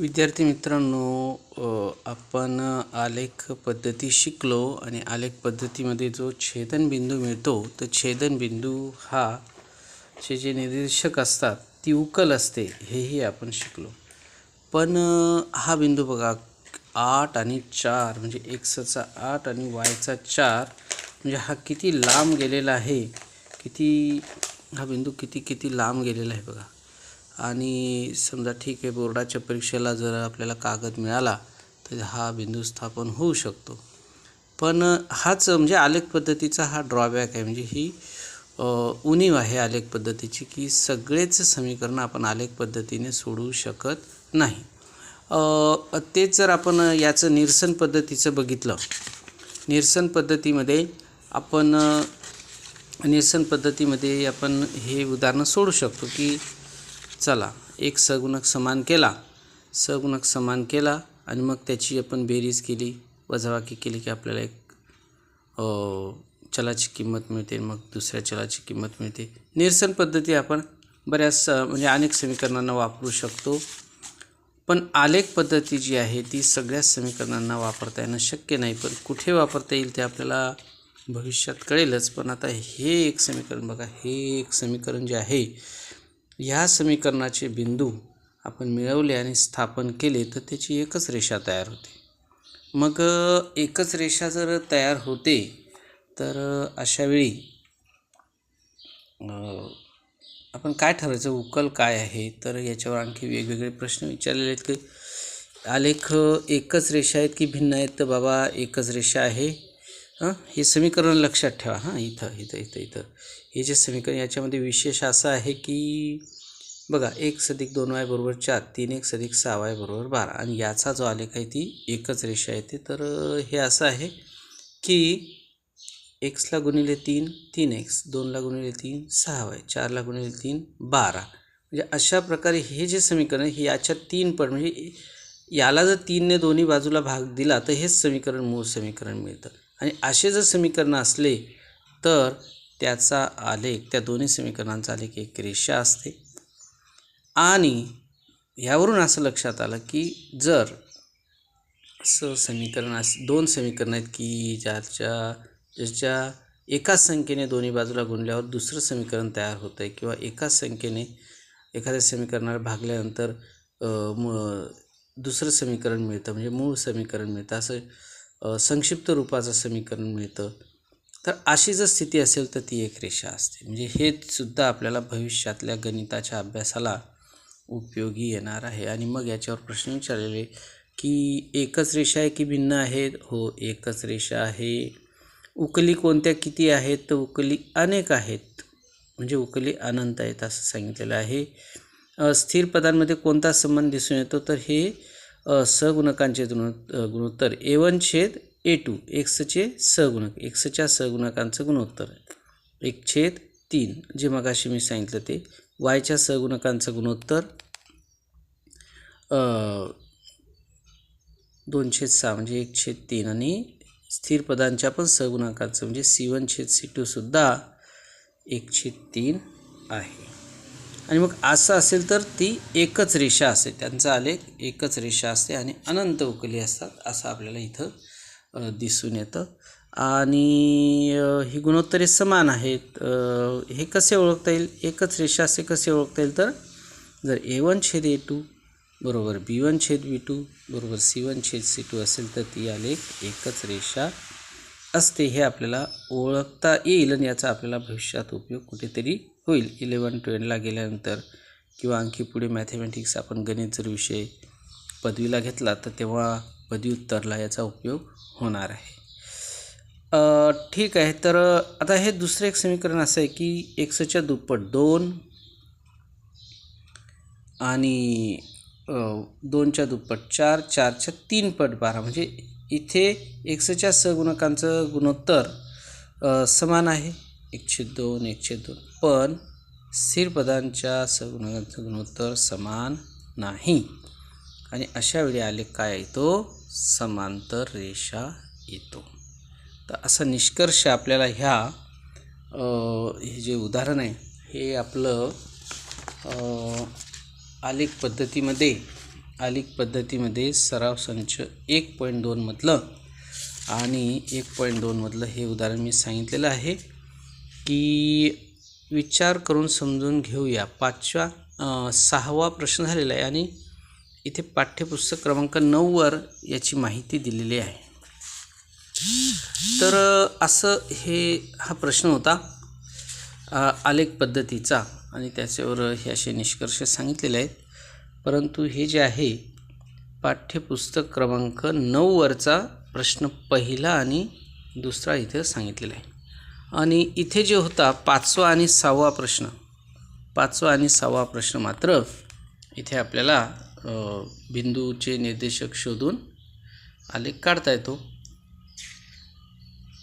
विद्यार्थी मित्रांनो, आपण आलेख पद्धती शिकलो आणि आलेख पद्धतीमध्ये जो छेदनबिंदू मिळतो, तर छेदनबिंदू हा जे निर्देशक असतात ती उकल असते, हेही आपण शिकलो. पण हा बिंदू बघा, 8 आणि 4 म्हणजे एक्सचा 8 आणि वायचा 4 म्हणजे हा किती लांब गेलेला आहे, हा बिंदू किती लांब गेलेला आहे बघा. आणि समजा ठीक आहे, बोर्डाच्या परीक्षेला जर आपल्याला कागद मिळाला तर हा बिंदू स्थापन होऊ शकतो. पण हाच म्हणजे आलेख पद्धतीचा हा ड्रॉबॅक आहे. म्हणजे ही उणीव आहे आलेख पद्धतीची, की सगळेच समीकरण आपण आलेख पद्धतीने सोडवू शकत नाही. तेच जर आपण याचं निरसन पद्धतीचं बघितलं, निरसन पद्धतीमध्ये आपण हे उदाहरणं सोडू शकतो, की चला एक सगुणक समान केला आणि मग त्याची आपण बेरीज केली, वजाबाकी केली की आपल्याला एक चलाची किंमत मिळते, मग दुसऱ्या चलाची किंमत मिळते. निरसन पद्धती आपण बऱ्याच म्हणजे अनेक समीकरणांना वापरू शकतो. पण आलेख पद्धती जी आहे ती सगळ्याच समीकरणांना वापरता येणं शक्य नाही. पण कुठे वापरता येईल ते आपल्याला भविष्यात कळेलच. पण आता हे एक समीकरण बघा, हे एक समीकरण जे आहे, ह्या समीकरणाचे बिंदू आपण मिळवले आणि स्थापन केले तर त्याची एकच रेषा तयार होते. मग एकच रेषा जर तयार होते तर अशावेळी आपण काय ठरवायचं, उकल काय आहे. तर याच्यावर आणखी वेगवेगळे प्रश्न विचारलेले आहेत, की आलेख एकच रेषा आहेत की भिन्न आहेत. तर बाबा एकच रेषा आहे. हे समीकरण लक्षात ठेवा. इथं हे जे समीकरण, याच्यामध्ये विशेष असं आहे की बघा, 1+2y = 4, 3x+6y = 12 आणि याचा जो आलेख आहे ती एकच रेषा येते. तर हे असं आहे की x ला गुणिले 3 3x, 2 ला गुणिले 3 6y, 4 ला गुणिले 3 12. म्हणजे अशा प्रकारे हे जे समीकरण आहे, याच्या 3 पट, म्हणजे याला जर 3ने दोन्ही बाजूला भाग दिला तर हेच समीकरण मूळ समीकरण मिळतं. आणि असे जर समीकरण असले तर त्याचा आलेख, त्या दोन्ही समीकरणांचा आलेख एक रेषा असते. आणि यावरून असं लक्षात आलं की जर असं समीकरण दोन समीकरण आहेत की ज्याच्या एकाच संख्येने दोन्ही बाजूला गुणल्यावर दुसरं समीकरण तयार होतं आहे, किंवा एकाच संख्येने एखाद्या समीकरणाला भागल्यानंतर दुसरं समीकरण मिळतं, म्हणजे मूळ समीकरण मिळतं, असं संक्षिप्त रूपाचं समीकरण मिळतं. तर अशी जर स्थिती असेल तर ती एक रेषा असते. म्हणजे हे सुद्धा आपल्याला भविष्यातल्या गणिताच्या अभ्यासाला उपयोगी येणार आहे. आणि मग याच्यावर प्रश्न विचारलेले की एकच रेषा आहे की भिन्न आहेत. हो, एकच रेषा आहे. उकली कोणत्या किती आहेत? तर उकली अनेक आहेत, म्हणजे उकली अनंत आहेत असं सांगितलेलं आहे. स्थिर पदांमध्ये कोणता संबंध दिसून येतो? तर हे सहगुणकांचे गुणोत्तर A1/A2, एक्सचे सहगुणक, एक्सच्या सहगुणकांचं गुणोत्तर 1/3, जे मगाशी मी सांगितलं ते. वायच्या सहगुणकांचं गुणोत्तर 2/6 म्हणजे 1/3. आणि स्थिर पदांच्या पण सहगुणकांचं म्हणजे C1/C2 सुद्धा 1/3 आहे. आणि मग असं असेल तर ती एकच रेषा असते, त्यांचा आलेख एकच रेषा असते आणि अनंत उकली असतात, असं आपल्याला इथं दिसून येतं. आणि ही गुणोत्तरे समान आहेत. हे कसे ओळखता येईल? एकच रेषा असे कसे ओळखता येईल? तर जर A1/A2 = B1/B2 = C1/C2 असेल तर ती आलेख एकच रेषा असते. हे आपल्याला ओळखता येईल आणि याचा आपल्याला भविष्यात उपयोग कुठेतरी होईल. 11-12ला गेल्यानंतर किंवा आणखी पुढे मॅथमॅटिक्स, आपण गणित जर विषय पदवीला घेतला तर तेव्हा पदव्युत्तरला याचा उपयोग होणार आहे. ठीक आहे. तर आता हे दुसरं एक समीकरण असं आहे की एक्सच्या दुप्पट 2 आणि 2च्या दुप्पट 4, 4च्या 3 पट 12, म्हणजे इथे एक्सच्या सहगुणकांचं गुणोत्तर समान आहे 1/2, 1/2, पण स्थिर पदांच्या सहगुणकांचं गुणोत्तर समान नाही. आणि अशावेळी आलेख काय येतो? समांतर रेषा येतो. तर असा निष्कर्ष आपल्याला हे जे उदाहरण आहे हे आपलं आलेख पद्धतीमध्ये आलेख पद्धतीमध्ये सराव संच 1.2 मधलं आणि 1.2 मधलं हे उदाहरण मी सांगितलेलं आहे की विचार करून समजून घेऊया. 6वा प्रश्न झालेला आहे आणि इथे पाठ्यपुस्तक क्रमांक 9 वर याची माहिती दिलेली आहे. तर असं हा प्रश्न होता आलेख पद्धतीचा आणि त्याच्यावर हे असे निष्कर्ष सांगितलेले आहेत. परंतु हे जे आहे पाठ्यपुस्तक क्रमांक 9 वरचा प्रश्न पहिला आणि दुसरा इथे सांगितलेला आहे. आणि इथे जे होता 5वा आणि 6वा प्रश्न मात्र इथे आपल्याला बिंदूचे निर्देशक शोधून आलेख काढता येतो.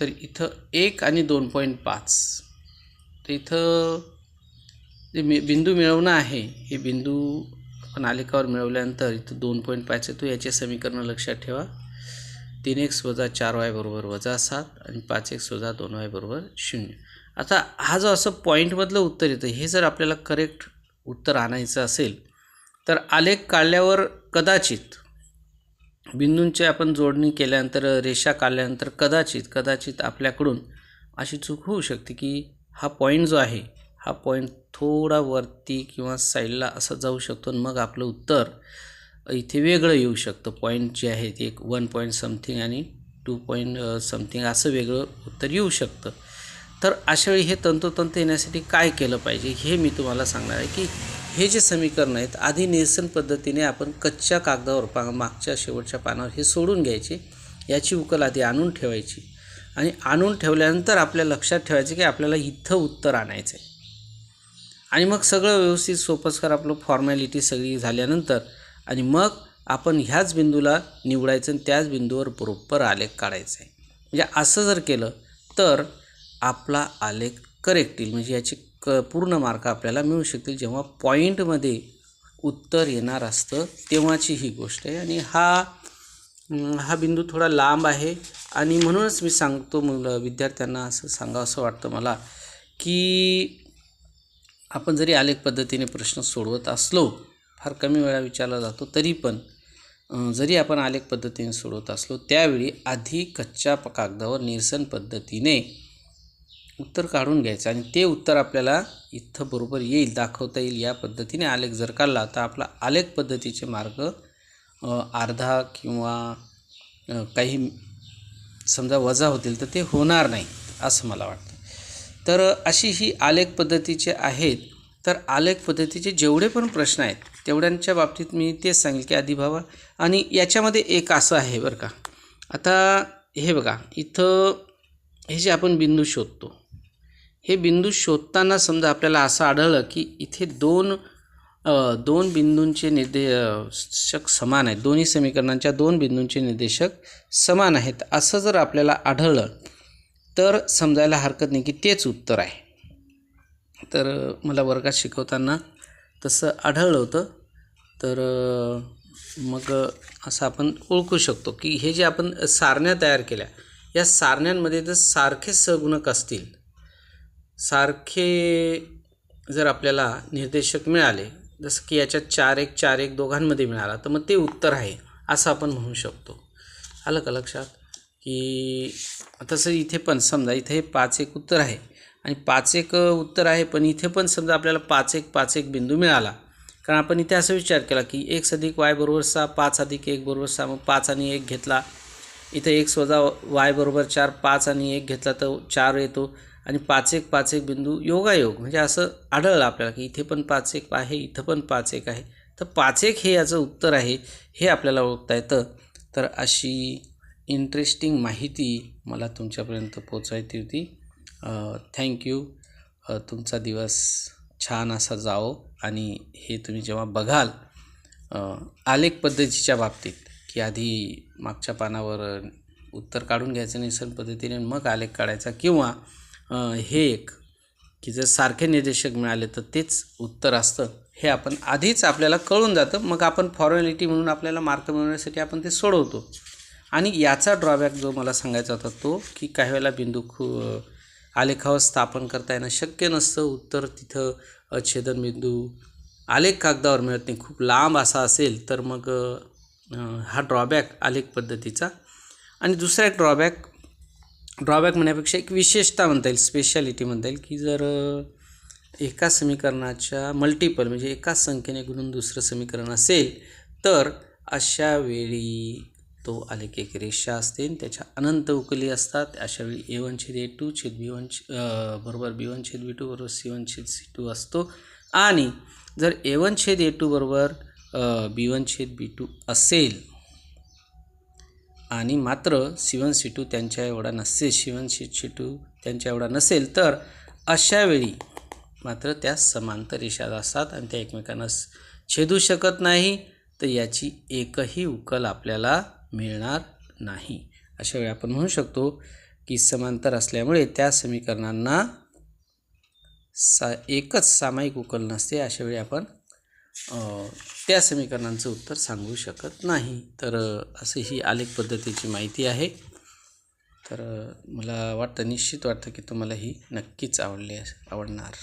तर इथं 1 आणि 2.5 तर इथं जे बिंदू मिळवणं आहे हे बिंदू आपण आलेखावर मिळवल्यानंतर इथं 2.5 येतो. याचे समीकरण लक्षात ठेवा. 3x - 4y = -7 आणि 5x - 2y = 0. आता हा जो असं पॉईंटमधलं उत्तर येतं हे जर आपल्याला करेक्ट उत्तर आणायचं असेल तर आलेख काढल्यावर कदाचित बिंदूंची आपण जोडणी केल्यानंतर रेषा काढल्यानंतर कदाचित आपल्याकडून अशी चूक होऊ शकते की हा पॉईंट जो आहे हा पॉईंट थोडा वरती किंवा साईडला असं जाऊ शकतो आणि मग आपलं उत्तर इथे वेगळं येऊ शकतं. पॉईंट जे आहे ते 1 पॉईंट समथिंग आणि 2 पॉईंट समथिंग असं वेगळं उत्तर येऊ शकतं. तर अशावेळी हे तंतोतंत येण्यासाठी काय केलं पाहिजे हे मी तुम्हाला सांगणार आहे की हे जे समीकरण आहेत आधी निरसन पद्धतीने आपण कच्च्या कागदावर मागच्या शेवटच्या पानावर हे सोडून घ्यायचे. याची उकल आधी आणून ठेवायची आणि आणून ठेवल्यानंतर आपल्या लक्षात ठेवायचं की आपल्याला इथं उत्तर आणायचं आहे. आणि मग सगळं व्यवस्थित सोपस्कर आपलं फॉर्मॅलिटी सगळी झाल्यानंतर आणि मग आपण ह्याच बिंदूला निवडायचं आणि त्याच बिंदूवर बरोबर आलेख काढायचा आहे. म्हणजे असं जर केलं तर आपला आलेख करेक्ट येईल. म्हणजे याचे पूर्ण मार्क आपल्याला मिळू शकतील. जेव्हा पॉईंटमध्ये उत्तर येणार असतं तेव्हाची ही गोष्ट आहे. आणि हा बिंदू थोडा लांब आहे आणि म्हणूनच मी सांगतो विद्यार्थ्यांना असं सांगावंसं वाटतं मला की आपण जरी आलेख पद्धतीने प्रश्न सोडवत असलो, फार कमी वेळा विचारला जातो, तरी पण जरी आपण आलेख पद्धतीने सोडवत असलो त्यावेळी आधी कच्च्या कागदावर निरसन पद्धतीने उत्तर काढून घ्यायचं आणि ते उत्तर आपल्याला इथं बरोबर येईल, दाखवता येईल. या पद्धतीने आलेख जर काढला तर आपला आलेख पद्धतीचे मार्ग अर्धा किंवा काही समजा वजा होतील तर ते होणार नाही असं मला वाटतं. तर अशी ही आलेख पद्धतीचे आहेत. तर आलेख पद्धतीचे जेवढे पण प्रश्न आहेत तेवढ्यांच्या बाबतीत मी तेच सांगेल की आधी भावा. आणि याच्यामध्ये एक असं आहे बरं का, आता हे बघा इथं हे जे आपण बिंदू शोधतो हे बिंदू शोधताना समजा आपल्याला असं आढळलं की इथे दोन बिंदूंचे निर्देशक समान आहेत. दोन्ही समीकरणांच्या 2 बिंदूंचे निर्देशक समान आहेत असं जर आपल्याला आढळलं तर समजायला हरकत नाही की तेच उत्तर आहे. तर मला वर्गात शिकवताना तसं आढळलं होतं. तर मग असं आपण ओळखू शकतो की हे जे आपण सारण्या तयार केल्या या सारण्यांमध्ये जर सारखे सहगुणक असतील, सारखे जर आपल्याला निर्देशक मिळाले, जसं की याच्यात 4-1 4-1 दोघांमध्ये मिळाला तर मग ते उत्तर आहे असं आपण म्हणू शकतो. आलं का लक्षात? की तसं इथे पण समजा इथे 5-1 उत्तर आहे आणि 5-1 उत्तर आहे, पण इथे पण समजा आपल्याला 5-1 5-1 बिंदू मिळाला. कारण आपण इथे असा विचार केला की x + y = 6, 5 + 1 = 6, मग 5 आणि 1 घेतला. इथे x - y = 4, 5 आणि 1 घेतला तर 4 येतो आणि 5-1 5-1 बिंदू योगायोग. म्हणजे असं आढळलं आपल्याला की इथे पण 5-1 आहे, इथं पण 5-1 आहे. तर 5-1 हे याचं उत्तर आहे हे आपल्याला ओळखता येतं. तर अशी इंटरेस्टिंग माहिती मला तुमच्यापर्यंत पोहोचवायची होती. थँक्यू. तुमचा दिवस छान असा जावो. आणि हे तुम्ही जेव्हा बघाल आलेख पद्धतीच्या बाबतीत की आधी मागच्या पानावर उत्तर काढून घ्यायचं निरसन पद्धतीने मग आलेख काढायचा, किंवा हे एक की जर सारखे निर्देशक मिळाले तर तेच उत्तर असतं हे आपण आधीच आपल्याला कळून जातं. मग आपण फॉर्मॅलिटी म्हणून आपल्याला मार्क मिळवण्यासाठी आपण ते सोडवतो. आणि याचा ड्रॉबॅक जो मला सांगायचा होता तो की काही वेळेला बिंदू आलेखावर स्थापन करता येणं शक्य नसतं. उत्तर तिथं छेदनबिंदू आलेख कागदावर मिळत नाही, खूप लांब असा असेल तर मग हा ड्रॉबॅक आलेख पद्धतीचा. आणि दुसरा एक ड्रॉबॅक म्हणण्यापेक्षा एक विशेषता म्हणता येईल, स्पेशालिटी म्हणता येईल, की जर एका समीकरणाच्या मल्टिपल म्हणजे एकाच संख्येने गुणून दुसरं समीकरण असेल तर अशा वेळी तो आलेख एक रेषा असते आणि त्याच्या अनंत उकली असतात. अशावेळी a1/a2 छेद b1 बरोबर b1 छेद b2 बरोबर c1 छेद c2 असतो. आणि जर a1/a2 बरोबर b1 छेद b2 असेल आणि मात्र c1 c2 त्यांच्या एवढा नसेल, c1 c2 त्यांच्या एवढा नसेल तर अशा वेळी मात्र त्या समांतर रेषा असतात आणि त्या एकमेकांना छेदू शकत नाही, तर याची एकही उकल आपल्याला मिळणार नाही. अशा वेळी आपण म्हणू शकतो की समांतर असल्यामुळे त्या समीकरणांना एकच सामायिक उकल नसते. अशा वेळी आपण त्या समीकरणांचं उत्तर सांगू शकत नाही. तर असं ही आलेख पद्धतीची माहिती आहे. तर मला निश्चित वाटतं की तुम्हाला ही नक्कीच आवडणार.